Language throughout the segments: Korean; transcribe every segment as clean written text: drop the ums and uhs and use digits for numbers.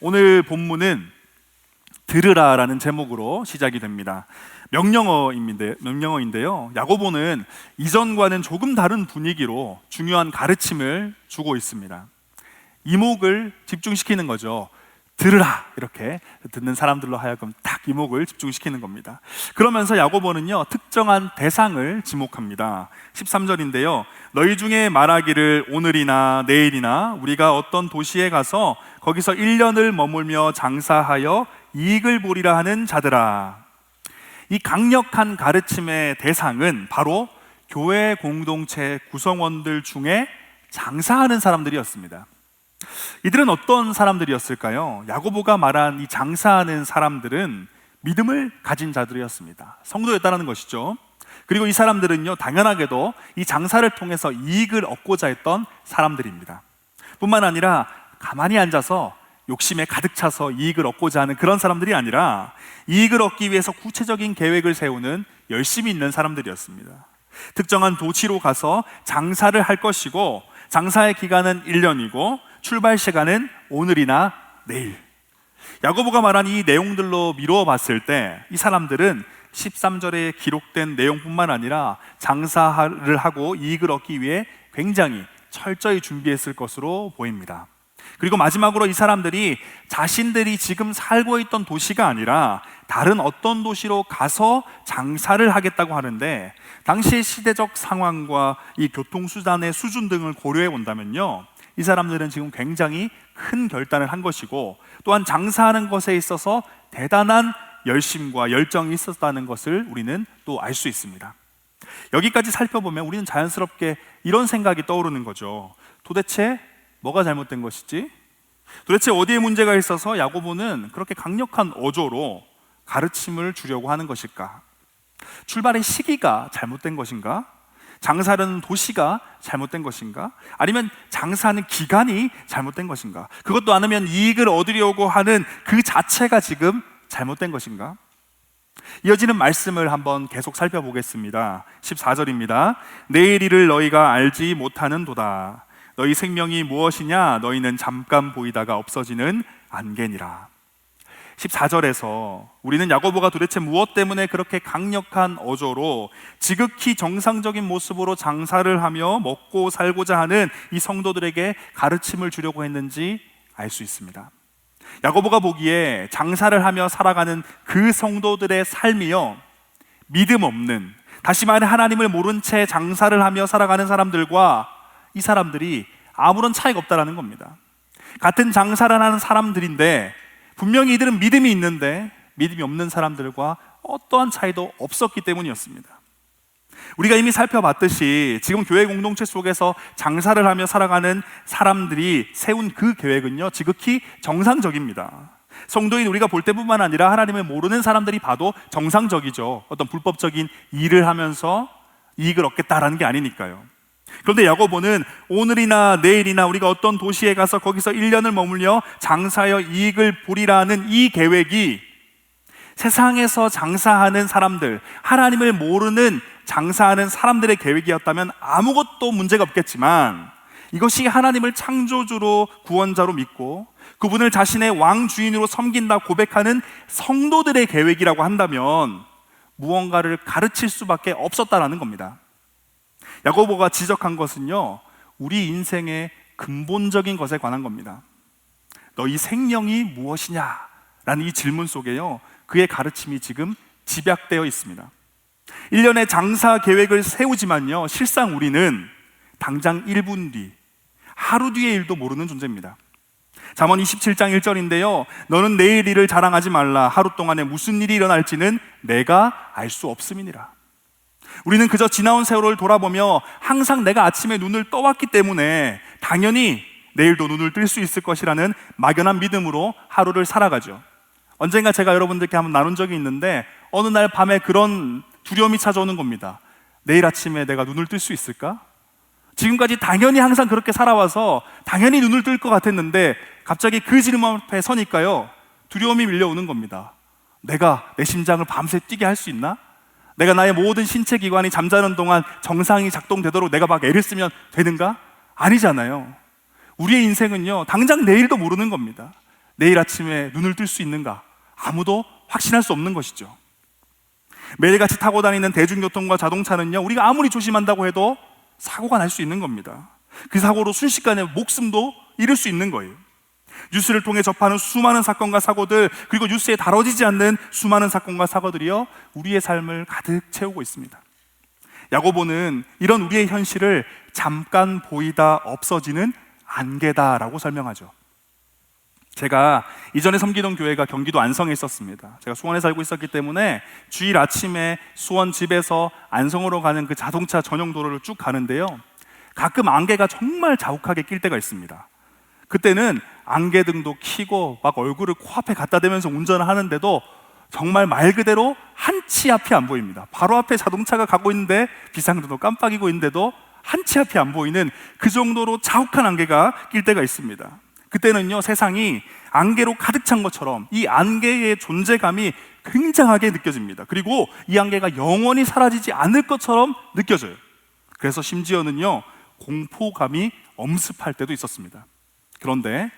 오늘 본문은 들으라라는 제목으로 시작이 됩니다. 명령어인데요. 야고보는 이전과는 조금 다른 분위기로 중요한 가르침을 주고 있습니다. 이목을 집중시키는 거죠. 들으라, 이렇게 듣는 사람들로 하여금 딱 이목을 집중시키는 겁니다. 그러면서 야고보는요, 특정한 대상을 지목합니다. 13절인데요, 너희 중에 말하기를 오늘이나 내일이나 우리가 어떤 도시에 가서 거기서 1년을 머물며 장사하여 이익을 보리라 하는 자들아. 이 강력한 가르침의 대상은 바로 교회 공동체 구성원들 중에 장사하는 사람들이었습니다. 이들은 어떤 사람들이었을까요? 야고보가 말한 이 장사하는 사람들은 믿음을 가진 자들이었습니다. 성도였다는 것이죠. 그리고 이 사람들은요, 당연하게도 이 장사를 통해서 이익을 얻고자 했던 사람들입니다. 뿐만 아니라 가만히 앉아서 욕심에 가득 차서 이익을 얻고자 하는 그런 사람들이 아니라 이익을 얻기 위해서 구체적인 계획을 세우는 열심히 있는 사람들이었습니다. 특정한 도시로 가서 장사를 할 것이고, 장사의 기간은 1년이고 출발 시간은 오늘이나 내일. 야고보가 말한 이 내용들로 미루어 봤을 때 이 사람들은 13절에 기록된 내용뿐만 아니라 장사를 하고 이익을 얻기 위해 굉장히 철저히 준비했을 것으로 보입니다. 그리고 마지막으로 이 사람들이 자신들이 지금 살고 있던 도시가 아니라 다른 어떤 도시로 가서 장사를 하겠다고 하는데, 당시의 시대적 상황과 이 교통수단의 수준 등을 고려해 본다면요, 이 사람들은 지금 굉장히 큰 결단을 한 것이고, 또한 장사하는 것에 있어서 대단한 열심과 열정이 있었다는 것을 우리는 또 알 수 있습니다. 여기까지 살펴보면 우리는 자연스럽게 이런 생각이 떠오르는 거죠. 도대체 뭐가 잘못된 것이지? 도대체 어디에 문제가 있어서 야고보는 그렇게 강력한 어조로 가르침을 주려고 하는 것일까? 출발의 시기가 잘못된 것인가? 장사하는 도시가 잘못된 것인가? 아니면 장사하는 기간이 잘못된 것인가? 그것도 아니면 이익을 얻으려고 하는 그 자체가 지금 잘못된 것인가? 이어지는 말씀을 한번 계속 살펴보겠습니다. 14절입니다. 내일 일을 너희가 알지 못하는 도다. 너희 생명이 무엇이냐? 너희는 잠깐 보이다가 없어지는 안개니라. 14절에서 우리는 야고보가 도대체 무엇 때문에 그렇게 강력한 어조로 지극히 정상적인 모습으로 장사를 하며 먹고 살고자 하는 이 성도들에게 가르침을 주려고 했는지 알 수 있습니다. 야고보가 보기에 장사를 하며 살아가는 그 성도들의 삶이요, 믿음 없는, 다시 말해 하나님을 모른 채 장사를 하며 살아가는 사람들과 이 사람들이 아무런 차이가 없다라는 겁니다. 같은 장사를 하는 사람들인데 분명히 이들은 믿음이 있는데 믿음이 없는 사람들과 어떠한 차이도 없었기 때문이었습니다. 우리가 이미 살펴봤듯이 지금 교회 공동체 속에서 장사를 하며 살아가는 사람들이 세운 그 계획은요, 지극히 정상적입니다. 성도인 우리가 볼 때뿐만 아니라 하나님을 모르는 사람들이 봐도 정상적이죠. 어떤 불법적인 일을 하면서 이익을 얻겠다라는 게 아니니까요. 그런데 야고보는 오늘이나 내일이나 우리가 어떤 도시에 가서 거기서 1년을 머물며 장사하여 이익을 보리라는 이 계획이 세상에서 장사하는 사람들, 하나님을 모르는 장사하는 사람들의 계획이었다면 아무것도 문제가 없겠지만, 이것이 하나님을 창조주로 구원자로 믿고 그분을 자신의 왕 주인으로 섬긴다 고백하는 성도들의 계획이라고 한다면 무언가를 가르칠 수밖에 없었다라는 겁니다. 야고보가 지적한 것은요, 우리 인생의 근본적인 것에 관한 겁니다. 너희 생명이 무엇이냐? 라는 이 질문 속에요, 그의 가르침이 지금 집약되어 있습니다. 1년의 장사 계획을 세우지만요, 실상 우리는 당장 1분 뒤, 하루 뒤의 일도 모르는 존재입니다. 잠언 27장 1절인데요, 너는 내일 일을 자랑하지 말라. 하루 동안에 무슨 일이 일어날지는 내가 알 수 없음이니라. 우리는 그저 지나온 세월을 돌아보며 항상 내가 아침에 눈을 떠왔기 때문에 당연히 내일도 눈을 뜰 수 있을 것이라는 막연한 믿음으로 하루를 살아가죠. 언젠가 제가 여러분들께 한번 나눈 적이 있는데, 어느 날 밤에 그런 두려움이 찾아오는 겁니다. 내일 아침에 내가 눈을 뜰 수 있을까? 지금까지 당연히 항상 그렇게 살아와서 당연히 눈을 뜰 것 같았는데 갑자기 그 질문 앞에 서니까요, 두려움이 밀려오는 겁니다. 내가 내 심장을 밤새 뛰게 할 수 있나? 내가 나의 모든 신체 기관이 잠자는 동안 정상이 작동되도록 내가 막 애를 쓰면 되는가? 아니잖아요. 우리의 인생은요, 당장 내일도 모르는 겁니다. 내일 아침에 눈을 뜰 수 있는가? 아무도 확신할 수 없는 것이죠. 매일같이 타고 다니는 대중교통과 자동차는요, 우리가 아무리 조심한다고 해도 사고가 날 수 있는 겁니다. 그 사고로 순식간에 목숨도 잃을 수 있는 거예요. 뉴스를 통해 접하는 수많은 사건과 사고들, 그리고 뉴스에 다뤄지지 않는 수많은 사건과 사고들이요, 우리의 삶을 가득 채우고 있습니다. 야고보는 이런 우리의 현실을 잠깐 보이다 없어지는 안개다라고 설명하죠. 제가 이전에 섬기던 교회가 경기도 안성에 있었습니다. 제가 수원에 살고 있었기 때문에 주일 아침에 수원 집에서 안성으로 가는 그 자동차 전용 도로를 쭉 가는데요, 가끔 안개가 정말 자욱하게 낄 때가 있습니다. 그때는 안개등도 켜고 막 얼굴을 코앞에 갖다 대면서 운전을 하는데도 정말 말 그대로 한 치 앞이 안 보입니다. 바로 앞에 자동차가 가고 있는데 비상등도 깜빡이고 있는데도 한 치 앞이 안 보이는 그 정도로 자욱한 안개가 낄 때가 있습니다. 그때는요, 세상이 안개로 가득 찬 것처럼 이 안개의 존재감이 굉장하게 느껴집니다. 그리고 이 안개가 영원히 사라지지 않을 것처럼 느껴져요. 그래서 심지어는요, 공포감이 엄습할 때도 있었습니다. 그런데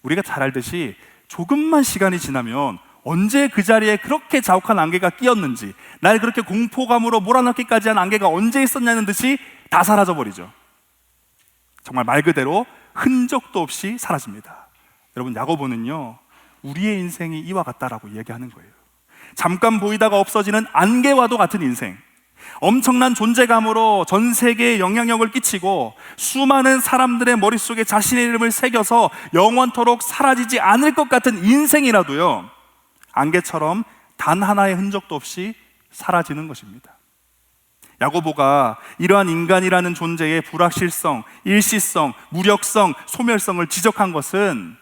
우리가 잘 알듯이 조금만 시간이 지나면 언제 그 자리에 그렇게 자욱한 안개가 끼었는지, 날 그렇게 공포감으로 몰아넣기까지 한 안개가 언제 있었냐는 듯이 다 사라져버리죠. 정말 말 그대로 흔적도 없이 사라집니다. 여러분, 야고보는요, 우리의 인생이 이와 같다라고 이야기하는 거예요. 잠깐 보이다가 없어지는 안개와도 같은 인생, 엄청난 존재감으로 전 세계에 영향력을 끼치고 수많은 사람들의 머릿속에 자신의 이름을 새겨서 영원토록 사라지지 않을 것 같은 인생이라도요, 안개처럼 단 하나의 흔적도 없이 사라지는 것입니다. 야고보가 이러한 인간이라는 존재의 불확실성, 일시성, 무력성, 소멸성을 지적한 것은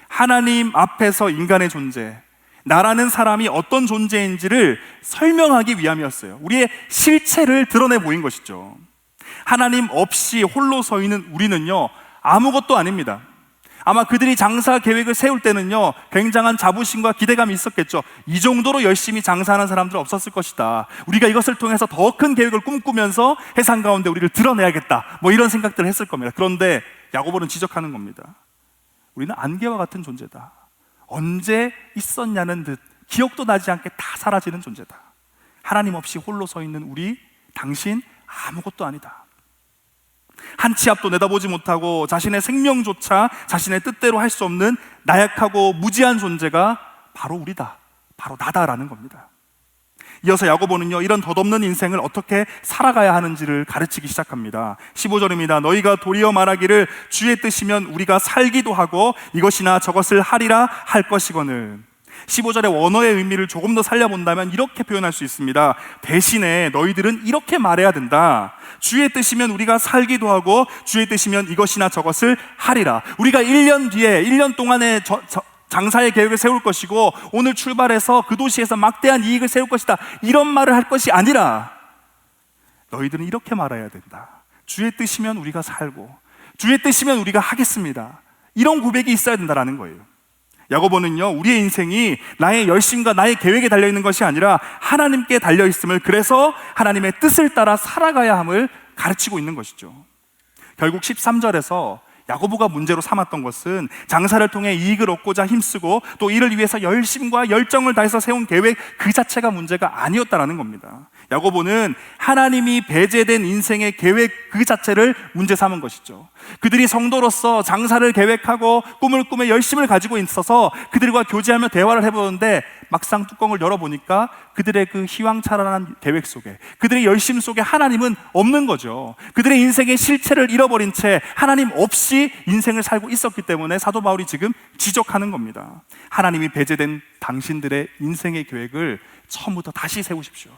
하나님 앞에서 인간의 존재, 나라는 사람이 어떤 존재인지를 설명하기 위함이었어요. 우리의 실체를 드러내 보인 것이죠. 하나님 없이 홀로 서 있는 우리는요, 아무것도 아닙니다. 아마 그들이 장사 계획을 세울 때는요, 굉장한 자부심과 기대감이 있었겠죠. 이 정도로 열심히 장사하는 사람들은 없었을 것이다. 우리가 이것을 통해서 더 큰 계획을 꿈꾸면서 해상 가운데 우리를 드러내야겠다, 뭐 이런 생각들을 했을 겁니다. 그런데 야고보는 지적하는 겁니다. 우리는 안개와 같은 존재다. 언제 있었냐는 듯 기억도 나지 않게 다 사라지는 존재다. 하나님 없이 홀로 서 있는 우리, 당신 아무것도 아니다. 한 치 앞도 내다보지 못하고 자신의 생명조차 자신의 뜻대로 할 수 없는 나약하고 무지한 존재가 바로 우리다, 바로 나다라는 겁니다. 이어서 야고보는요, 이런 덧없는 인생을 어떻게 살아가야 하는지를 가르치기 시작합니다. 15절입니다. 너희가 도리어 말하기를 주의 뜻이면 우리가 살기도 하고 이것이나 저것을 하리라 할 것이거늘. 15절의 원어의 의미를 조금 더 살려본다면 이렇게 표현할 수 있습니다. 대신에 너희들은 이렇게 말해야 된다. 주의 뜻이면 우리가 살기도 하고 주의 뜻이면 이것이나 저것을 하리라. 우리가 1년 뒤에 1년 동안의 장사의 계획을 세울 것이고 오늘 출발해서 그 도시에서 막대한 이익을 세울 것이다, 이런 말을 할 것이 아니라 너희들은 이렇게 말해야 된다. 주의 뜻이면 우리가 살고 주의 뜻이면 우리가 하겠습니다. 이런 고백이 있어야 된다는 거예요. 야고보는요, 우리의 인생이 나의 열심과 나의 계획에 달려있는 것이 아니라 하나님께 달려있음을, 그래서 하나님의 뜻을 따라 살아가야 함을 가르치고 있는 것이죠. 결국 13절에서 야고보가 문제로 삼았던 것은 장사를 통해 이익을 얻고자 힘쓰고 또 이를 위해서 열심과 열정을 다해서 세운 계획 그 자체가 문제가 아니었다는 겁니다. 야고보는 하나님이 배제된 인생의 계획 그 자체를 문제 삼은 것이죠. 그들이 성도로서 장사를 계획하고 꿈을 꾸며 열심을 가지고 있어서 그들과 교제하며 대화를 해보는데 막상 뚜껑을 열어보니까 그들의 그 희왕찬란한 계획 속에, 그들의 열심 속에 하나님은 없는 거죠. 그들의 인생의 실체를 잃어버린 채 하나님 없이 인생을 살고 있었기 때문에 사도 바울이 지금 지적하는 겁니다. 하나님이 배제된 당신들의 인생의 계획을 처음부터 다시 세우십시오.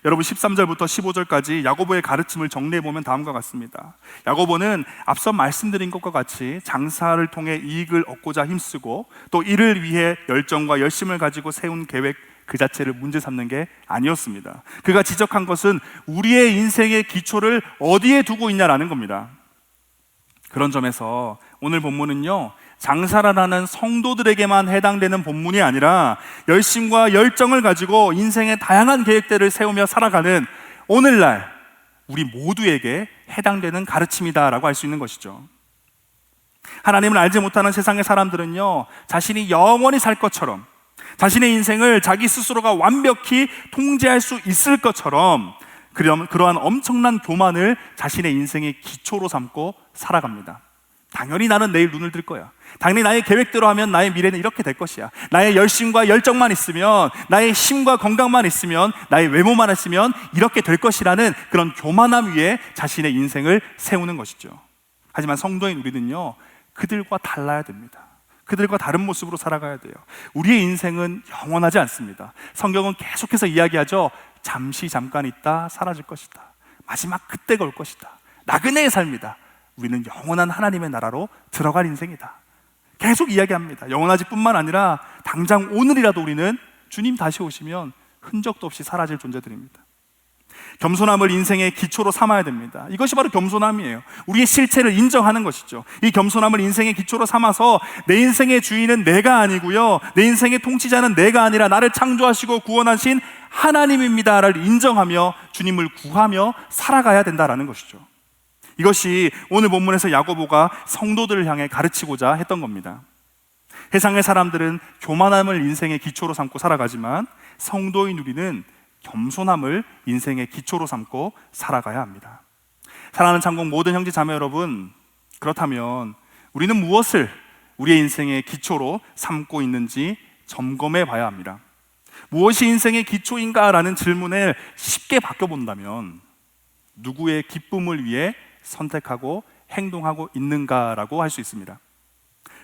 여러분, 13절부터 15절까지 야고보의 가르침을 정리해보면 다음과 같습니다. 야고보는 앞서 말씀드린 것과 같이 장사를 통해 이익을 얻고자 힘쓰고 또 이를 위해 열정과 열심을 가지고 세운 계획 그 자체를 문제 삼는 게 아니었습니다. 그가 지적한 것은 우리의 인생의 기초를 어디에 두고 있냐라는 겁니다. 그런 점에서 오늘 본문은요, 장사라는 성도들에게만 해당되는 본문이 아니라 열심과 열정을 가지고 인생의 다양한 계획들을 세우며 살아가는 오늘날 우리 모두에게 해당되는 가르침이다라고 할 수 있는 것이죠. 하나님을 알지 못하는 세상의 사람들은요, 자신이 영원히 살 것처럼, 자신의 인생을 자기 스스로가 완벽히 통제할 수 있을 것처럼 그러한 엄청난 교만을 자신의 인생의 기초로 삼고 살아갑니다. 당연히 나는 내일 눈을 뜰 거야. 당연히 나의 계획대로 하면 나의 미래는 이렇게 될 것이야. 나의 열심과 열정만 있으면, 나의 힘과 건강만 있으면, 나의 외모만 있으면 이렇게 될 것이라는 그런 교만함 위에 자신의 인생을 세우는 것이죠. 하지만 성도인 우리는요, 그들과 달라야 됩니다. 그들과 다른 모습으로 살아가야 돼요. 우리의 인생은 영원하지 않습니다. 성경은 계속해서 이야기하죠. 잠시 잠깐 있다 사라질 것이다. 마지막 그때가 올 것이다. 나그네의 삶이다. 우리는 영원한 하나님의 나라로 들어갈 인생이다. 계속 이야기합니다. 영원하지 뿐만 아니라 당장 오늘이라도 우리는 주님 다시 오시면 흔적도 없이 사라질 존재들입니다. 겸손함을 인생의 기초로 삼아야 됩니다. 이것이 바로 겸손함이에요. 우리의 실체를 인정하는 것이죠. 이 겸손함을 인생의 기초로 삼아서 내 인생의 주인은 내가 아니고요, 내 인생의 통치자는 내가 아니라 나를 창조하시고 구원하신 하나님입니다를 인정하며 주님을 구하며 살아가야 된다라는 것이죠. 이것이 오늘 본문에서 야고보가 성도들을 향해 가르치고자 했던 겁니다. 세상의 사람들은 교만함을 인생의 기초로 삼고 살아가지만 성도인 우리는 겸손함을 인생의 기초로 삼고 살아가야 합니다. 사랑하는 창공 모든 형제 자매 여러분, 그렇다면 우리는 무엇을 우리의 인생의 기초로 삼고 있는지 점검해 봐야 합니다. 무엇이 인생의 기초인가라는 질문을 쉽게 바꿔본다면 누구의 기쁨을 위해 선택하고 행동하고 있는가라고 할 수 있습니다.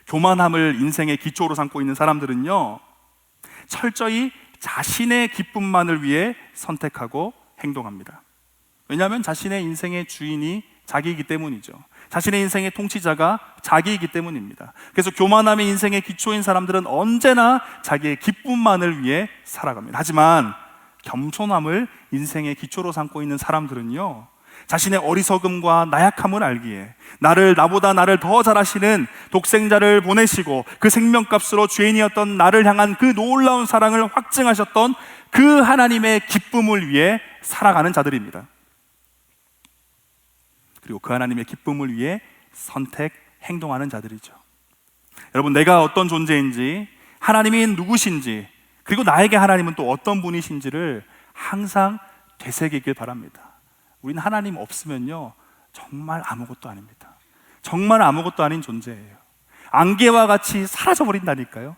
교만함을 인생의 기초로 삼고 있는 사람들은요, 철저히 자신의 기쁨만을 위해 선택하고 행동합니다. 왜냐하면 자신의 인생의 주인이 자기이기 때문이죠. 자신의 인생의 통치자가 자기이기 때문입니다. 그래서 교만함의 인생의 기초인 사람들은 언제나 자기의 기쁨만을 위해 살아갑니다. 하지만 겸손함을 인생의 기초로 삼고 있는 사람들은요, 자신의 어리석음과 나약함을 알기에 나보다 나를 더 잘하시는 독생자를 보내시고 그 생명값으로 죄인이었던 나를 향한 그 놀라운 사랑을 확증하셨던 그 하나님의 기쁨을 위해 살아가는 자들입니다. 그리고 그 하나님의 기쁨을 위해 선택, 행동하는 자들이죠. 여러분, 내가 어떤 존재인지, 하나님이 누구신지, 그리고 나에게 하나님은 또 어떤 분이신지를 항상 되새기길 바랍니다. 우리는 하나님 없으면요, 정말 아무것도 아닙니다. 정말 아무것도 아닌 존재예요. 안개와 같이 사라져버린다니까요.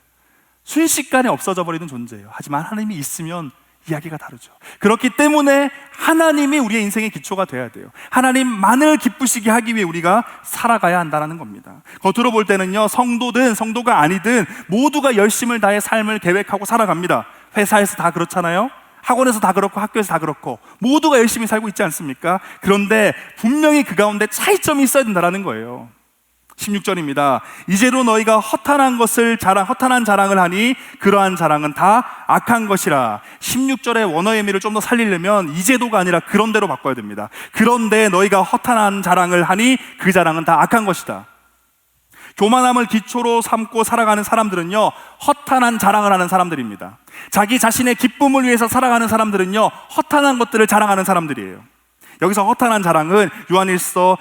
순식간에 없어져 버리는 존재예요. 하지만 하나님이 있으면 이야기가 다르죠. 그렇기 때문에 하나님이 우리의 인생의 기초가 돼야 돼요. 하나님만을 기쁘시게 하기 위해 우리가 살아가야 한다는 겁니다. 겉으로 볼 때는요, 성도든 성도가 아니든 모두가 열심을 다해 삶을 계획하고 살아갑니다. 회사에서 다 그렇잖아요. 학원에서 다 그렇고 학교에서 다 그렇고 모두가 열심히 살고 있지 않습니까? 그런데 분명히 그 가운데 차이점이 있어야 된다는 거예요. 16절입니다. 이제로 너희가 허탄한 자랑을 하니 그러한 자랑은 다 악한 것이라. 16절의 원어의 의미를 좀 더 살리려면 이제도가 아니라 그런대로 바꿔야 됩니다. 그런데 너희가 허탄한 자랑을 하니 그 자랑은 다 악한 것이다. 교만함을 기초로 삼고 살아가는 사람들은요, 허탄한 자랑을 하는 사람들입니다. 자기 자신의 기쁨을 위해서 살아가는 사람들은요, 허탄한 것들을 자랑하는 사람들이에요. 여기서 허탄한 자랑은 요한일서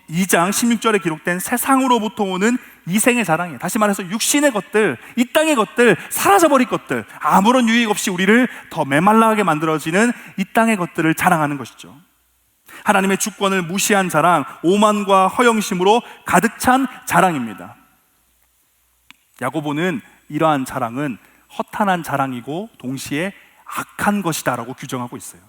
2장 16절에 기록된 세상으로부터 오는 이생의 자랑이에요. 다시 말해서 육신의 것들, 이 땅의 것들, 사라져버릴 것들, 아무런 유익 없이 우리를 더 메말라하게 만들어지는 이 땅의 것들을 자랑하는 것이죠. 하나님의 주권을 무시한 자랑, 오만과 허영심으로 가득 찬 자랑입니다. 야고보는 이러한 자랑은 허탄한 자랑이고 동시에 악한 것이다 라고 규정하고 있어요.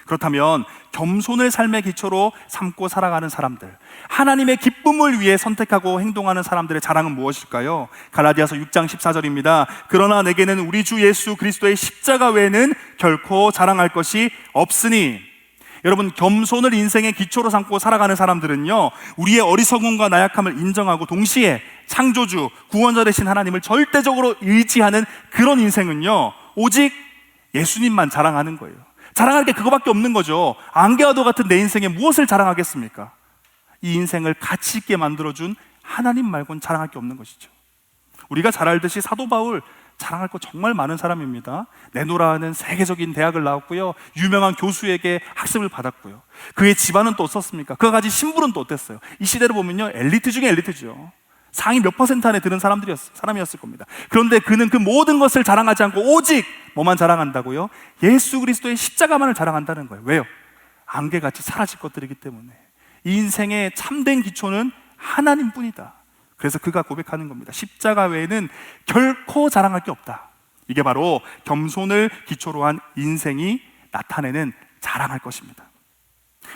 그렇다면 겸손을 삶의 기초로 삼고 살아가는 사람들, 하나님의 기쁨을 위해 선택하고 행동하는 사람들의 자랑은 무엇일까요? 갈라디아서 6장 14절입니다. 그러나 내게는 우리 주 예수 그리스도의 십자가 외에는 결코 자랑할 것이 없으니. 여러분, 겸손을 인생의 기초로 삼고 살아가는 사람들은요, 우리의 어리석음과 나약함을 인정하고 동시에 창조주, 구원자 되신 하나님을 절대적으로 의지하는 그런 인생은요, 오직 예수님만 자랑하는 거예요. 자랑할 게 그거밖에 없는 거죠. 안개와도 같은 내 인생에 무엇을 자랑하겠습니까? 이 인생을 가치 있게 만들어준 하나님 말고는 자랑할 게 없는 것이죠. 우리가 잘 알듯이 사도 바울 자랑할 거 정말 많은 사람입니다. 네노라는 세계적인 대학을 나왔고요, 유명한 교수에게 학습을 받았고요. 그의 집안은 또 어떻습니까? 그가 가진 신분은 또 어땠어요? 이 시대로 보면요, 엘리트 중에 엘리트죠. 상위 몇 퍼센트 안에 드는 사람이었을 겁니다. 그런데 그는 그 모든 것을 자랑하지 않고 오직 뭐만 자랑한다고요? 예수 그리스도의 십자가만을 자랑한다는 거예요. 왜요? 안개같이 사라질 것들이기 때문에. 이 인생의 참된 기초는 하나님뿐이다. 그래서 그가 고백하는 겁니다. 십자가 외에는 결코 자랑할 게 없다. 이게 바로 겸손을 기초로 한 인생이 나타내는 자랑할 것입니다.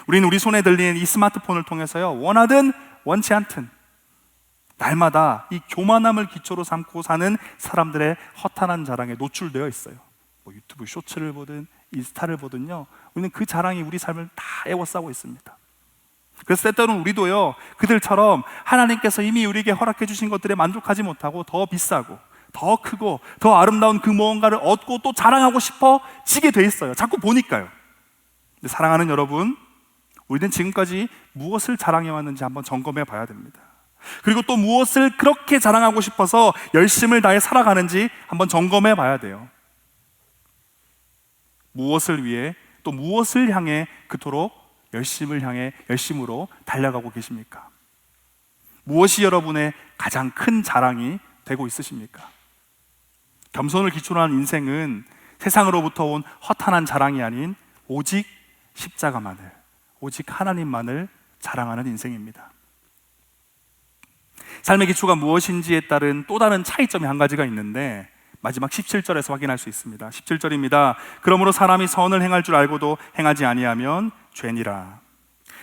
우리는 우리 손에 들린 이 스마트폰을 통해서요, 원하든 원치 않든 날마다 이 교만함을 기초로 삼고 사는 사람들의 허탄한 자랑에 노출되어 있어요. 뭐 유튜브 쇼츠를 보든 인스타를 보든요, 우리는 그 자랑이 우리 삶을 다 에워싸고 있습니다. 그래서 때때로는 우리도요, 그들처럼 하나님께서 이미 우리에게 허락해 주신 것들에 만족하지 못하고 더 비싸고 더 크고 더 아름다운 그 무언가를 얻고 또 자랑하고 싶어지게 돼 있어요. 자꾸 보니까요. 근데 사랑하는 여러분, 우리는 지금까지 무엇을 자랑해 왔는지 한번 점검해 봐야 됩니다. 그리고 또 무엇을 그렇게 자랑하고 싶어서 열심을 다해 살아가는지 한번 점검해 봐야 돼요. 무엇을 위해 또 무엇을 향해 그토록 열심으로 달려가고 계십니까? 무엇이 여러분의 가장 큰 자랑이 되고 있으십니까? 겸손을 기초로 한 인생은 세상으로부터 온 허탄한 자랑이 아닌 오직 십자가만을, 오직 하나님만을 자랑하는 인생입니다. 삶의 기초가 무엇인지에 따른 또 다른 차이점이 한 가지가 있는데 마지막 17절에서 확인할 수 있습니다. 17절입니다. 그러므로 사람이 선을 행할 줄 알고도 행하지 아니하면 죄니라.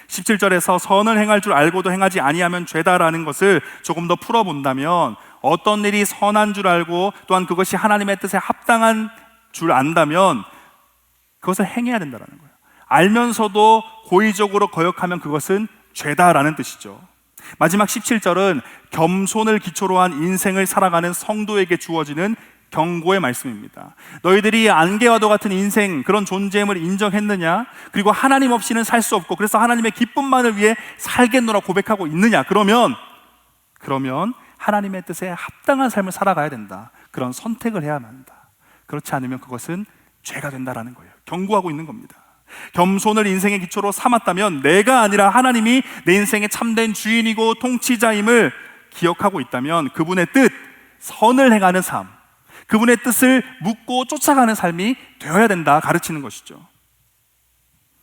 17절에서 선을 행할 줄 알고도 행하지 아니하면 죄다라는 것을 조금 더 풀어본다면, 어떤 일이 선한 줄 알고 또한 그것이 하나님의 뜻에 합당한 줄 안다면 그것을 행해야 된다는 거예요. 알면서도 고의적으로 거역하면 그것은 죄다라는 뜻이죠. 마지막 17절은 겸손을 기초로 한 인생을 살아가는 성도에게 주어지는 경고의 말씀입니다. 너희들이 안개와도 같은 인생, 그런 존재임을 인정했느냐? 그리고 하나님 없이는 살 수 없고 그래서 하나님의 기쁨만을 위해 살겠노라 고백하고 있느냐? 그러면 하나님의 뜻에 합당한 삶을 살아가야 된다. 그런 선택을 해야만 한다. 그렇지 않으면 그것은 죄가 된다라는 거예요. 경고하고 있는 겁니다. 겸손을 인생의 기초로 삼았다면 내가 아니라 하나님이 내 인생의 참된 주인이고 통치자임을 기억하고 있다면 그분의 뜻, 선을 행하는 삶, 그분의 뜻을 묻고 쫓아가는 삶이 되어야 된다 가르치는 것이죠.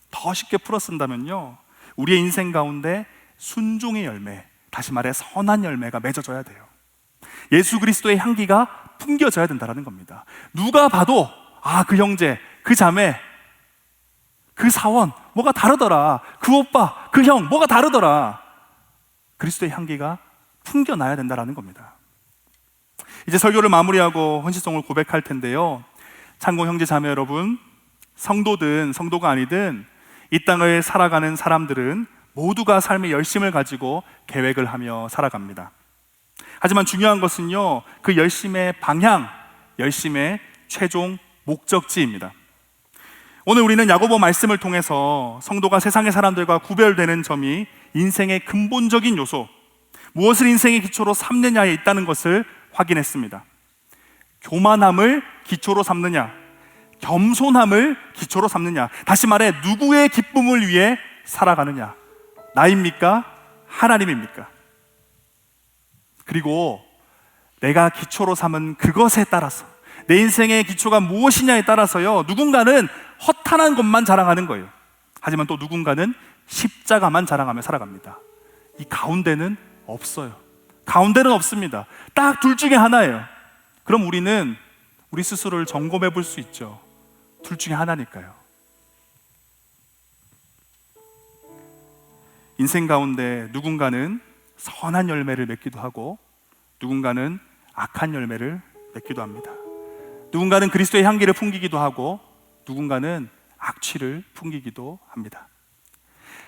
더 쉽게 풀어 쓴다면요, 우리의 인생 가운데 순종의 열매, 다시 말해 선한 열매가 맺어져야 돼요. 예수 그리스도의 향기가 풍겨져야 된다는 겁니다. 누가 봐도 그 형제, 그 자매, 그 사원 뭐가 다르더라, 그 오빠, 그 형 뭐가 다르더라. 그리스도의 향기가 풍겨나야 된다는 겁니다. 이제 설교를 마무리하고 헌신성을 고백할 텐데요, 창공 형제 자매 여러분, 성도든 성도가 아니든 이 땅을 살아가는 사람들은 모두가 삶의 열심을 가지고 계획을 하며 살아갑니다. 하지만 중요한 것은요, 그 열심의 방향, 열심의 최종 목적지입니다. 오늘 우리는 야고보 말씀을 통해서 성도가 세상의 사람들과 구별되는 점이 인생의 근본적인 요소, 무엇을 인생의 기초로 삼느냐에 있다는 것을 확인했습니다. 교만함을 기초로 삼느냐, 겸손함을 기초로 삼느냐, 다시 말해 누구의 기쁨을 위해 살아가느냐, 나입니까? 하나님입니까? 그리고 내가 기초로 삼은 그것에 따라서, 내 인생의 기초가 무엇이냐에 따라서요, 누군가는 허탄한 것만 자랑하는 거예요. 하지만 또 누군가는 십자가만 자랑하며 살아갑니다. 이 가운데는 없어요. 가운데는 없습니다. 딱 둘 중에 하나예요. 그럼 우리는 우리 스스로를 점검해 볼 수 있죠. 둘 중에 하나니까요. 인생 가운데 누군가는 선한 열매를 맺기도 하고 누군가는 악한 열매를 맺기도 합니다. 누군가는 그리스도의 향기를 풍기기도 하고 누군가는 악취를 풍기기도 합니다.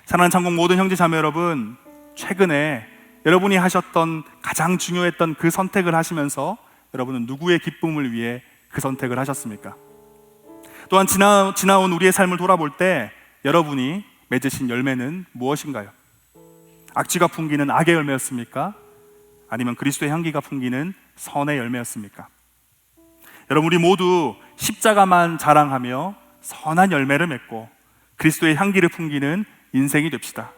사랑하는 창공 모든 형제 자매 여러분, 최근에 여러분이 하셨던 가장 중요했던 그 선택을 하시면서 여러분은 누구의 기쁨을 위해 그 선택을 하셨습니까? 또한 지나온 우리의 삶을 돌아볼 때 여러분이 맺으신 열매는 무엇인가요? 악취가 풍기는 악의 열매였습니까? 아니면 그리스도의 향기가 풍기는 선의 열매였습니까? 여러분, 우리 모두 십자가만 자랑하며 선한 열매를 맺고 그리스도의 향기를 풍기는 인생이 됩시다.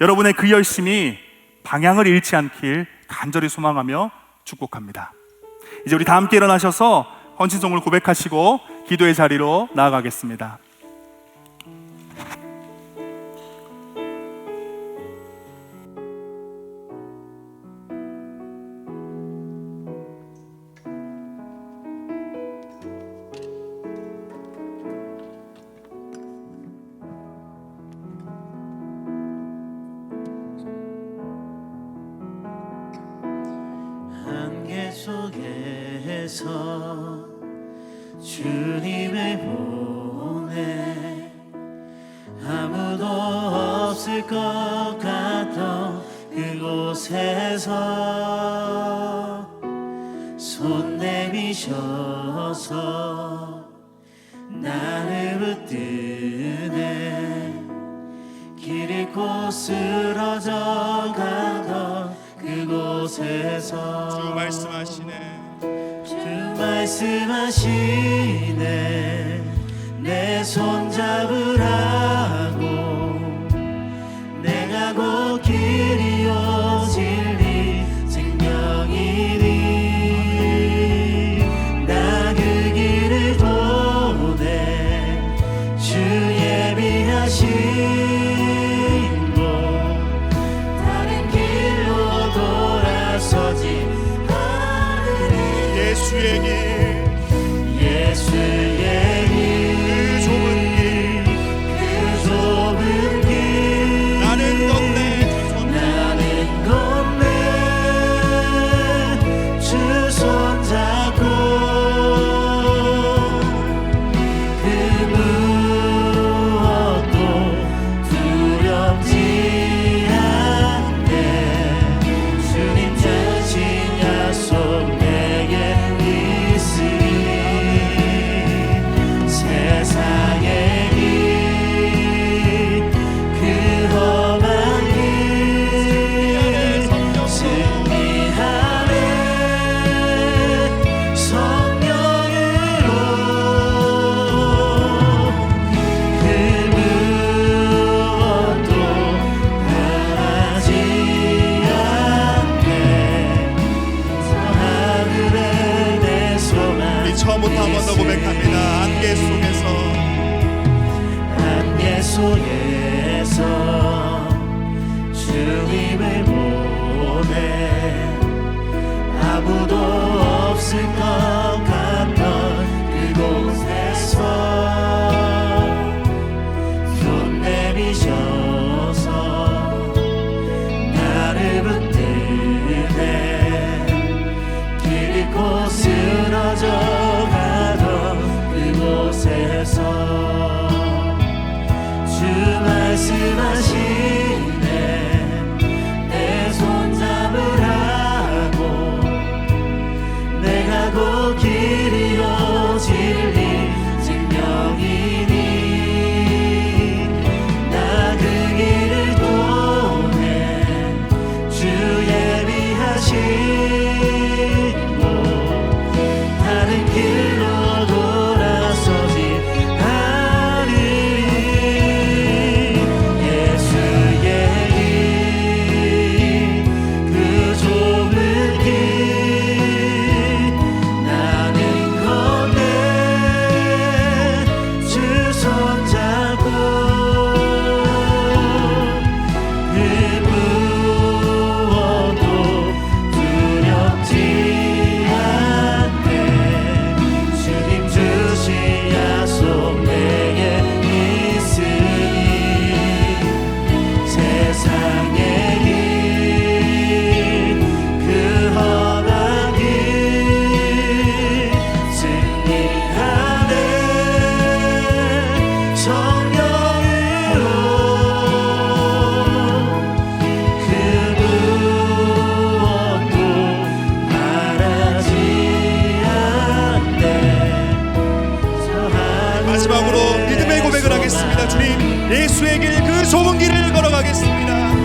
여러분의 그 열심이 방향을 잃지 않길 간절히 소망하며 축복합니다. 이제 우리 다 함께 일어나셔서 헌신송을 고백하시고 기도의 자리로 나아가겠습니다. 안개 속에서 주님을 보내 아무도 없을 것 같던 그곳에서 손 내미셔서 나를 붙드네 길 잃고 쓰러져 가던 그곳에서 주 말씀하시네 주 말씀하시네 내 손 잡으라고 내가 곧 길이요 진리 생명이니 나 그 길을 보내 주 예비하신 곳 다른 길로 돌아서지 않으리 예수의 길 예수의 길 그 좁은 길 나는 건네 주 손 잡고 그 무엇도 두렵지 않네 주님 주신 약속 내게 있으니 세상의 길 그 험한 길 승리하네 성령으로 그 무엇도 바라지 않네 저 하늘에 내 소망 우리 처음부터 한 번 더 고백합니다. 안개 속에서 안개 속에서 주님을 보내 아무도 없을 것 같던 그곳에서 손 내미셔서 나를 붙드네 길 잃고 쓰러져 가던 그곳에서 주 말씀하시네 내 손 잡으라고 내가 곧 길이요 진리 생명이니 나 그 길을 보내 주 예비하신 곳 다른 길로 돌아서지 않으리 예수의 길 그 좁은 길 나는 건네 주 손 잡고 그 무엇도 두렵지 않네 주님 주신 약속 내게 있으니 세상의 길 그 험한 길 승리하네 성령으로 그 무엇도 바라지 않네 저 마지막으로 믿음의 고백을 하겠습니다. 주님 예수의 길 그 좁은 길을 걸어가겠습니다.